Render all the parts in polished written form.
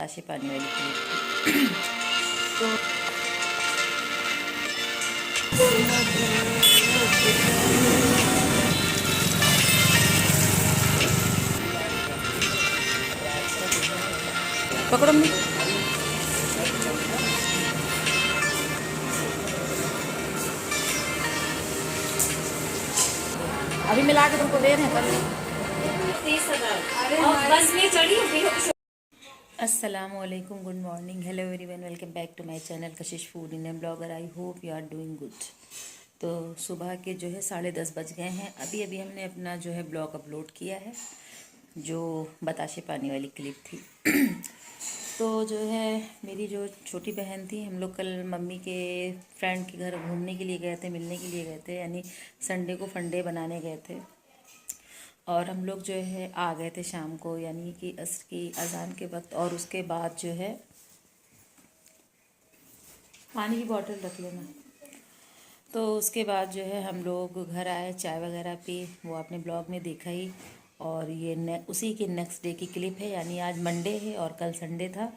बताशे पानी वाली क्लिप तो पकड़ो मम्मी। अभी मिला के तुमको दे रहे हैं कल। अस्सलामुअलैकुम, good morning, hello everyone, welcome back to my channel Kashish food Indian blogger. I hope you are doing good. तो सुबह के जो है 10:30 बज गए हैं। अभी अभी हमने अपना जो है ब्लॉग अपलोड किया है, जो बताशे पानी वाली क्लिप थी। तो जो है मेरी जो छोटी बहन थी, हम लोग कल मम्मी के फ्रेंड के घर घूमने के लिए गए थे, मिलने के लिए गए थे, यानी संडे को फंडे बनाने गए थे। और हम लोग जो है आ गए थे शाम को, यानी कि असर की अजान के वक्त। और उसके बाद जो है पानी की बोतल रख लेना। तो उसके बाद जो है हम लोग घर आए, चाय वगैरह पी, वो आपने ब्लॉग में देखा ही। और ये उसी के नेक्स्ट डे की क्लिप है, यानी आज मंडे है और कल संडे था।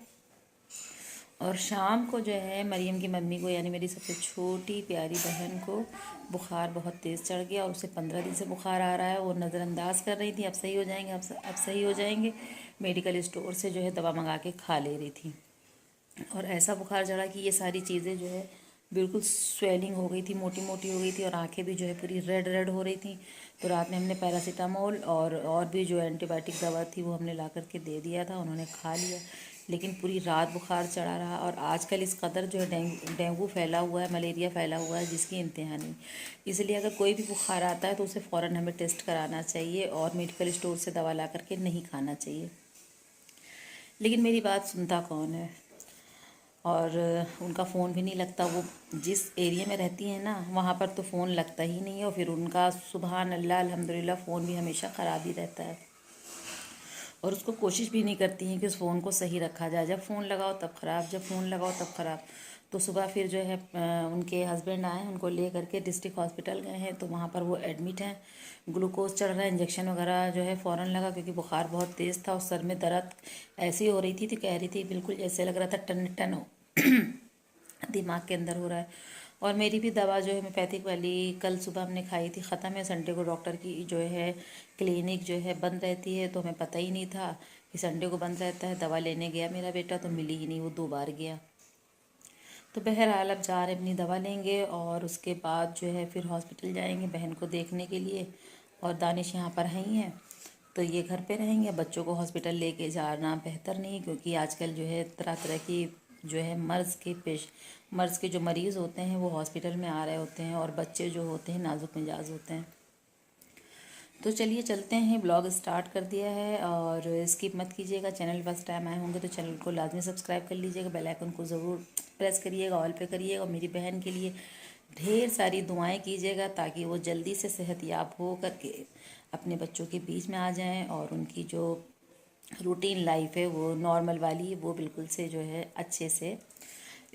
और शाम को जो है मरियम की मम्मी को, यानी मेरी सबसे छोटी प्यारी बहन को बुखार बहुत तेज़ चढ़ गया और उसे 15 दिन से बुखार आ रहा है। वो नज़रअंदाज कर रही थी, अब सही हो जाएंगे, अब सही हो जाएंगे। मेडिकल स्टोर से जो है दवा मंगा के खा ले रही थी। और ऐसा बुखार चढ़ा कि ये सारी चीज़ें जो है बिल्कुल स्वेलिंग हो गई थी, मोटी मोटी हो गई थी, और आंखें भी जो है पूरी रेड रेड हो रही थी। तो रात में हमने पैरासीटामोल और भी जो एंटीबायोटिक दवा थी वो हमने ला करके दे दिया था, उन्होंने खा लिया। लेकिन पूरी रात बुखार चढ़ा रहा। और आजकल इस कदर जो है डेंगू फैला हुआ है, मलेरिया फैला हुआ है, जिसकी इंतहा नहीं। इसलिए अगर कोई भी बुखार आता है तो उसे फ़ौरन हमें टेस्ट कराना चाहिए और मेडिकल स्टोर से दवा ला करके नहीं खाना चाहिए। लेकिन मेरी बात सुनता कौन है? और उनका फ़ोन भी नहीं लगता। वो जिस एरिया में रहती हैं ना, वहाँ पर तो फ़ोन लगता ही नहीं है। और फिर उनका सुबहान अल्लाह अल्हम्दुलिल्लाह फ़ोन भी हमेशा ख़राब ही रहता है। और उसको कोशिश भी नहीं करती हैं कि उस फ़ोन को सही रखा जाए। जब फ़ोन लगाओ तब ख़राब, जब फ़ोन लगाओ तब ख़राब। तो सुबह फिर जो है उनके हस्बैंड आए, उनको ले करके डिस्ट्रिक्ट हॉस्पिटल गए हैं। तो वहाँ पर वो एडमिट हैं, ग्लूकोज चढ़ रहा है, इंजेक्शन वगैरह जो है फ़ौरन लगा, क्योंकि बुखार बहुत तेज़ था और सर में दर्द ऐसी हो रही थी तो कह रही थी बिल्कुल जैसे लग रहा था टन टन हो दिमाग के अंदर हो रहा है। और मेरी भी दवा जो है होम्योपैथिक वाली कल सुबह हमने खाई थी, ख़त्म है। संडे को डॉक्टर की जो है क्लिनिक जो है बंद रहती है, तो हमें पता ही नहीं था कि संडे को बंद रहता है। दवा लेने गया मेरा बेटा तो मिली ही नहीं, वो 2 बार गया। तो बहरहाल अब जा रहे अपनी दवा लेंगे और उसके बाद जो है फिर हॉस्पिटल जाएंगे बहन को देखने के लिए। और दानिश यहाँ पर है ही हैं, तो ये घर पे रहेंगे। बच्चों को हॉस्पिटल लेके जाना बेहतर नहीं, क्योंकि आजकल जो है तरह तरह की जो है मर्ज़ के जो मरीज़ होते हैं वो हॉस्पिटल में आ रहे होते हैं, और बच्चे जो होते हैं नाजुक मिजाज होते हैं। तो चलिए चलते हैं, ब्लॉग स्टार्ट कर दिया है। और स्किप मत कीजिएगा। चैनल फर्स्ट टाइम आए होंगे तो चैनल को लाजमी सब्सक्राइब कर लीजिएगा, बेल आइकन को ज़रूर प्रेस करिएगा, ऑल पे करिएगा। और मेरी बहन के लिए ढेर सारी दुआएं कीजिएगा, ताकि वो जल्दी से सेहतयाब हो करके अपने बच्चों के बीच में आ जाएं और उनकी जो रूटीन लाइफ है वो नॉर्मल वाली, वो बिल्कुल से जो है अच्छे से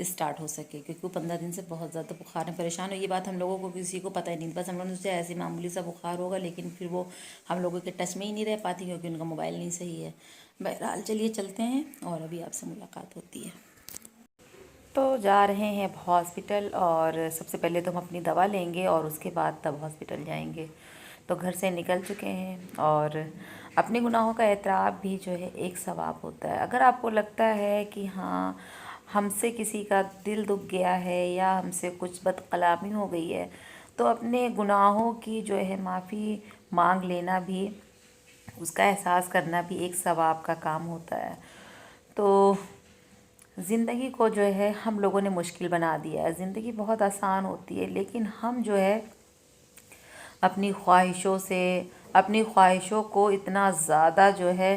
स्टार्ट हो सके। क्योंकि वो 15 दिन से बहुत ज़्यादा बुखार में परेशान हो। ये बात हम लोगों को किसी को पता ही नहीं, बस हम लोगों ने सोचा ऐसे मामूली सा बुखार होगा, लेकिन फिर वो हम लोगों के टच में ही नहीं रह पाती, क्योंकि उनका मोबाइल नहीं सही है। बहरहाल चलिए चलते हैं और अभी आपसे मुलाकात होती है। तो जा रहे हैं हॉस्पिटल, और सबसे पहले तो हम अपनी दवा लेंगे और उसके बाद तब हॉस्पिटल जाएंगे। तो घर से निकल चुके हैं, और अपने गुनाहों का एतराफ़ भी जो है एक सवाब होता है। अगर आपको लगता है कि हाँ हमसे किसी का दिल दुख गया है या हमसे कुछ बदकलामी हो गई है, तो अपने गुनाहों की जो है माफ़ी मांग लेना भी, उसका एहसास करना भी एक सवाब का काम होता है। तो ज़िंदगी को जो है हम लोगों ने मुश्किल बना दिया है। ज़िंदगी बहुत आसान होती है, लेकिन हम जो है अपनी ख्वाहिशों को इतना ज़्यादा जो है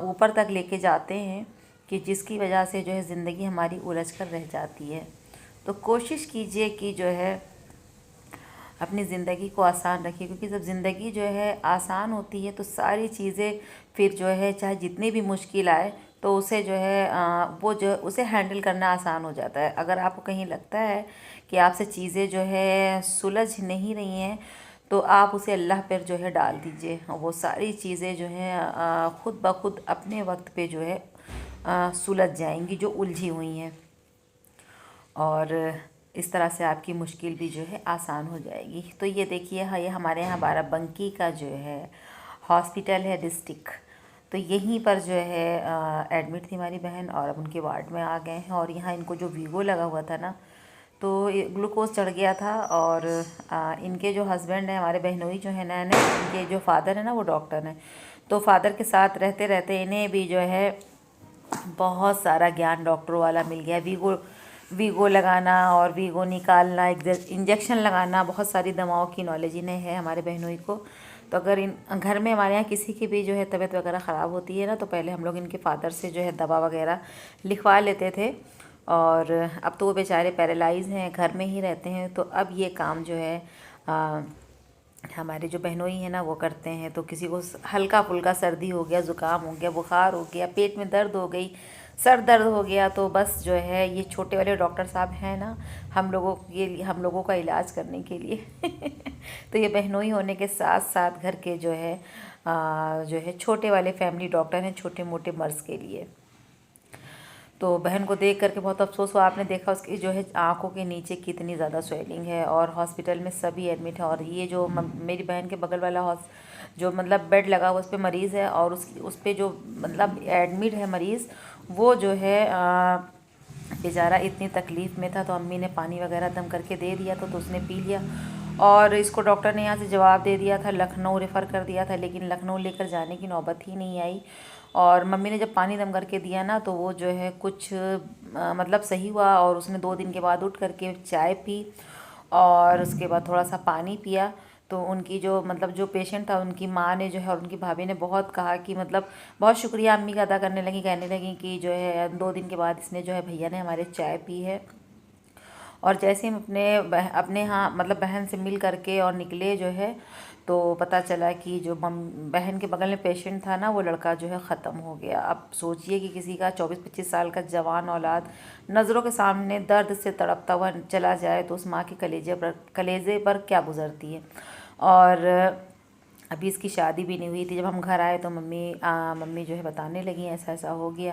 ऊपर तक लेके जाते हैं कि जिसकी वजह से जो है ज़िंदगी हमारी उलझ कर रह जाती है। तो कोशिश कीजिए कि जो है अपनी ज़िंदगी को आसान रखिए, क्योंकि जब ज़िंदगी जो है आसान होती है तो सारी चीज़ें फिर जो है चाहे जितनी भी मुश्किल आए तो उसे जो है वो जो उसे हैंडल करना आसान हो जाता है। अगर आपको कहीं लगता है कि आपसे चीज़ें जो है सुलझ नहीं रही हैं, तो आप उसे अल्लाह पर जो है डाल दीजिए। वो सारी चीज़ें जो हैं खुद ब खुद अपने वक्त पे जो है सुलझ जाएंगी, जो उलझी हुई हैं, और इस तरह से आपकी मुश्किल भी जो है आसान हो जाएगी। तो ये देखिए, हाँ, ये हमारे यहाँ बाराबंकी का जो है हॉस्पिटल है डिस्ट्रिक्ट, तो यहीं पर जो है एडमिट थी हमारी बहन, और अब उनके वार्ड में आ गए हैं। और यहाँ इनको जो वीगो लगा हुआ था ना, तो ये ग्लूकोज चढ़ गया था। और इनके जो हस्बैंड हैं, हमारे बहनोई जो है नैन, इनके जो फादर है ना वो डॉक्टर हैं, तो फादर के साथ रहते रहते इन्हें भी जो है बहुत सारा ज्ञान डॉक्टरों वाला मिल गया। वीगो लगाना और वीगो निकालना, इंजेक्शन लगाना, बहुत सारी दवाओं की नॉलेज इन्हें है हमारे बहनोई को। तो अगर इन घर में हमारे यहाँ किसी की भी जो है तबीयत वगैरह ख़राब होती है ना, तो पहले हम लोग इनके फादर से जो है दवा वगैरह लिखवा लेते थे। और अब तो वो बेचारे पैरालाइज हैं, घर में ही रहते हैं, तो अब ये काम जो है हमारे जो बहनोई हैं ना वो करते हैं। तो किसी को हल्का फुल्का सर्दी हो गया, ज़ुकाम हो गया, बुखार हो गया, पेट में दर्द हो गई, सर दर्द हो गया, तो बस जो है ये छोटे वाले डॉक्टर साहब हैं ना हम लोगों का इलाज करने के लिए तो ये बहनोई होने के साथ साथ घर के जो है छोटे वाले फैमिली डॉक्टर हैं, छोटे मोटे मर्ज़ के लिए। तो बहन को देख करके बहुत अफसोस हुआ। आपने देखा उसकी जो है आँखों के नीचे कितनी ज़्यादा स्वेलिंग है, और हॉस्पिटल में सभी एडमिट है। और ये जो मेरी बहन के बगल वाला जो मतलब बेड लगा हुआ उस पर मरीज़ है, और उस पर जो मतलब एडमिट है मरीज़, वो जो है बेचारा इतनी तकलीफ़ में था। तो अम्मी ने पानी वगैरह दम करके दे दिया था, तो उसने पी लिया, और इसको डॉक्टर ने यहाँ से जवाब दे दिया था, लखनऊ रेफ़र कर दिया था, लेकिन लखनऊ लेकर जाने की नौबत ही नहीं आई। और मम्मी ने जब पानी दम करके दिया ना, तो वो जो है कुछ मतलब सही हुआ, और उसने 2 दिन के बाद उठ करके चाय पी, और उसके बाद थोड़ा सा पानी पिया। तो उनकी जो मतलब जो पेशेंट था, उनकी माँ ने जो है और उनकी भाभी ने बहुत कहा कि मतलब बहुत शुक्रिया अम्मी का अदा करने लगी, कहने लगी कि जो है 2 दिन के बाद इसने जो है भैया ने हमारे चाय पी है। और जैसे हम अपने यहाँ मतलब बहन से मिल करके और निकले जो है, तो पता चला कि जो बहन के बगल में पेशेंट था ना, वो लड़का जो है ख़त्म हो गया। अब सोचिए कि किसी का 24-25 साल का जवान औलाद नज़रों के सामने दर्द से तड़पता हुआ चला जाए, तो उस माँ के कलेजे पर क्या गुजरती है। और अभी इसकी शादी भी नहीं हुई थी। जब हम घर आए तो मम्मी जो है बताने लगी ऐसा ऐसा हो गया।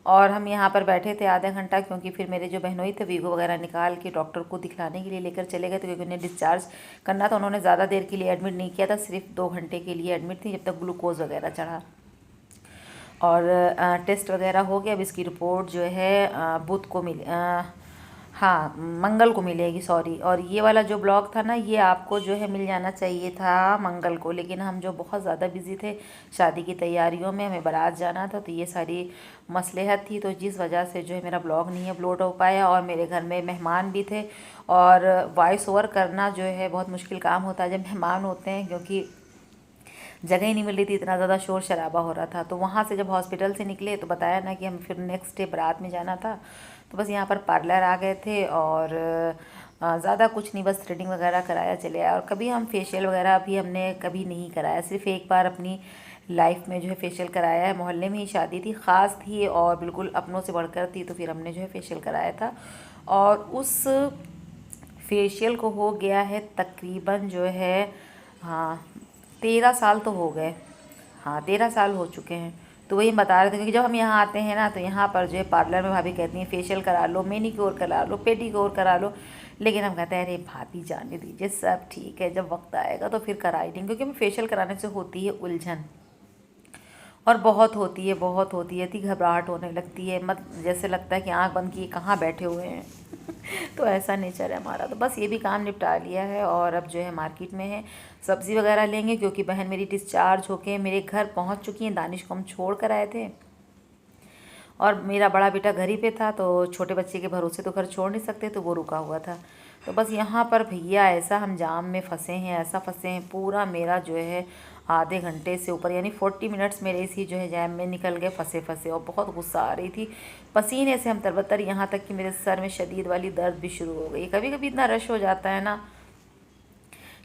और हम यहाँ पर बैठे थे आधा घंटा, क्योंकि फिर मेरे जो बहनोई थे वीगो वगैरह निकाल के डॉक्टर को दिखलाने के लिए लेकर चले गए थे, क्योंकि उन्हें डिस्चार्ज करना था। उन्होंने ज़्यादा देर के लिए एडमिट नहीं किया था, सिर्फ 2 घंटे के लिए एडमिट थी, जब तक ग्लूकोज वगैरह चढ़ा। और टेस्ट वगैरह हो गया। अब इसकी रिपोर्ट जो है बुध को हाँ मंगल को मिलेगी, सॉरी। और ये वाला जो ब्लॉग था ना, ये आपको जो है मिल जाना चाहिए था मंगल को, लेकिन हम जो बहुत ज़्यादा बिज़ी थे शादी की तैयारियों में, हमें बारात जाना था, तो ये सारी मसलहत थी, तो जिस वजह से जो है मेरा ब्लॉग नहीं अपलोड हो पाया। और मेरे घर में मेहमान भी थे, और वॉइस ओवर करना जो है बहुत मुश्किल काम होता है जब मेहमान होते हैं, क्योंकि जगह ही नहीं मिल रही थी, इतना ज़्यादा शोर शराबा हो रहा था। तो वहाँ से जब हॉस्पिटल से निकले तो बताया ना कि हम फिर नेक्स्ट डे बारात में जाना था, तो बस यहाँ पर पार्लर आ गए थे, और ज़्यादा कुछ नहीं, बस थ्रेडिंग वगैरह कराया चले आया। और कभी हम फेशियल वगैरह भी हमने कभी नहीं कराया, सिर्फ एक बार अपनी लाइफ में जो है फेशियल कराया है। मोहल्ले में ही शादी थी, ख़ास थी और बिल्कुल अपनों से बढ़कर थी, तो फिर हमने जो है फेशियल कराया था। और उस फेशियल को हो गया है तकरीबन जो है, हाँ 13 साल तो हो गए, हाँ 13 साल हो चुके हैं। तो वही बता रहे थे, क्योंकि जब हम यहाँ आते हैं ना, तो यहाँ पर जो है पार्लर में भाभी कहती हैं फेशियल करा लो, मैनीक्योर करा लो, पेडीक्योर करा लो, लेकिन हम कहते हैं अरे भाभी जाने दीजिए, सब ठीक है, जब वक्त आएगा तो फिर कराई देंगे। क्योंकि हमें फेशियल कराने से होती है उलझन, और बहुत होती है, इतनी घबराहट होने लगती है, मत जैसे लगता है कि आँख बंद किए कहाँ बैठे हुए हैं तो ऐसा नेचर है हमारा। तो बस ये भी काम निपटा लिया है, और अब जो है मार्केट में है, सब्ज़ी वगैरह लेंगे, क्योंकि बहन मेरी डिस्चार्ज होके मेरे घर पहुंच चुकी हैं। दानिश को हम छोड़ कर आए थे, और मेरा बड़ा बेटा घर ही पे था, तो छोटे बच्चे के भरोसे तो घर छोड़ नहीं सकते, तो वो रुका हुआ था। तो बस यहाँ पर भैया ऐसा हम जाम में फंसे हैं, ऐसा फंसे हैं, पूरा मेरा जो है आधे घंटे से ऊपर यानी 40 मिनट्स मेरे इसी जो है जैम में निकल गए फंसे। और बहुत गुस्सा आ रही थी, पसीने से हम तरबतर, यहाँ तक कि मेरे सर में शदीद वाली दर्द भी शुरू हो गई। कभी कभी इतना रश हो जाता है ना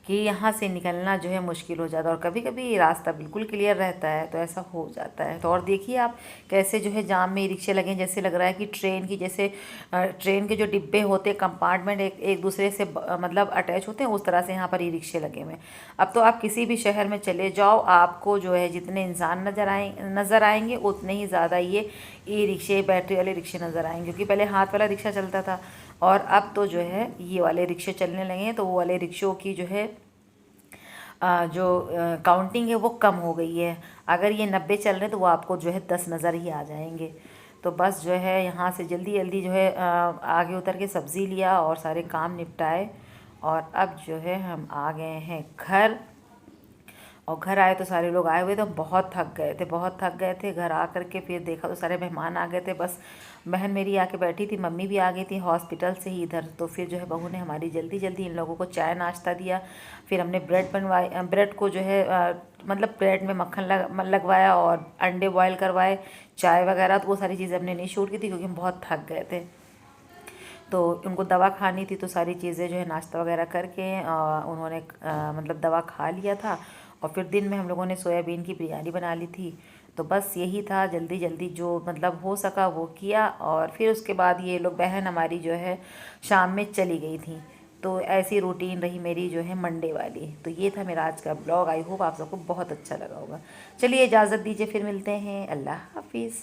कि यहाँ से निकलना जो है मुश्किल हो जाता है। और कभी कभी रास्ता बिल्कुल क्लियर रहता है तो ऐसा हो जाता है। तो और देखिए आप कैसे जो है जाम में रिक्शे लगे हैं, जैसे लग रहा है कि ट्रेन की जैसे ट्रेन के जो डिब्बे होते हैं कंपार्टमेंट एक एक दूसरे से मतलब अटैच होते हैं, उस तरह से यहाँ पर ई रिक्शे लगे हुए हैं। अब तो आप किसी भी शहर में चले जाओ, आपको जो है जितने इंसान नज़र आएंगे उतने ही ज़्यादा ये ई रिक्शे बैटरी वाले रिक्शे नज़र आएंगे, क्योंकि पहले हाथ वाला रिक्शा चलता था और अब तो जो है ये वाले रिक्शे चलने लगे हैं। तो वो वाले रिक्शों की जो है जो काउंटिंग है वो कम हो गई है। अगर ये 90 चल रहे हैं तो वो आपको जो है 10 नज़र ही आ जाएंगे। तो बस जो है यहाँ से जल्दी जल्दी जो है आगे उतर के सब्ज़ी लिया और सारे काम निपटाए, और अब जो है हम आ गए हैं घर। और घर आए तो सारे लोग आए हुए थे, बहुत थक गए थे। घर आ कर के फिर देखा तो सारे मेहमान आ गए थे। बस बहन मेरी आके बैठी थी, मम्मी भी आ गई थी हॉस्पिटल से ही इधर। तो फिर जो है बहू ने हमारी जल्दी जल्दी इन लोगों को चाय नाश्ता दिया। फिर हमने ब्रेड को जो है मतलब ब्रेड में मक्खन लगवाया और अंडे बॉयल करवाए, चाय वगैरह। तो वो सारी चीज़ें हमने नहीं शूट की थी क्योंकि हम बहुत थक गए थे। तो उनको दवा खानी थी, तो सारी चीज़ें जो है नाश्ता वगैरह करके उन्होंने मतलब दवा खा लिया था। और फिर दिन में हम लोगों ने सोयाबीन की बिरयानी बना ली थी। तो बस यही था, जल्दी जल्दी जो मतलब हो सका वो किया। और फिर उसके बाद ये लोग बहन हमारी जो है शाम में चली गई थी। तो ऐसी रूटीन रही मेरी जो है मंडे वाली। तो ये था मेरा आज का ब्लॉग। आई होप आप सबको बहुत अच्छा लगा होगा। चलिए इजाज़त दीजिए, फिर मिलते हैं। अल्लाह हाफिज़।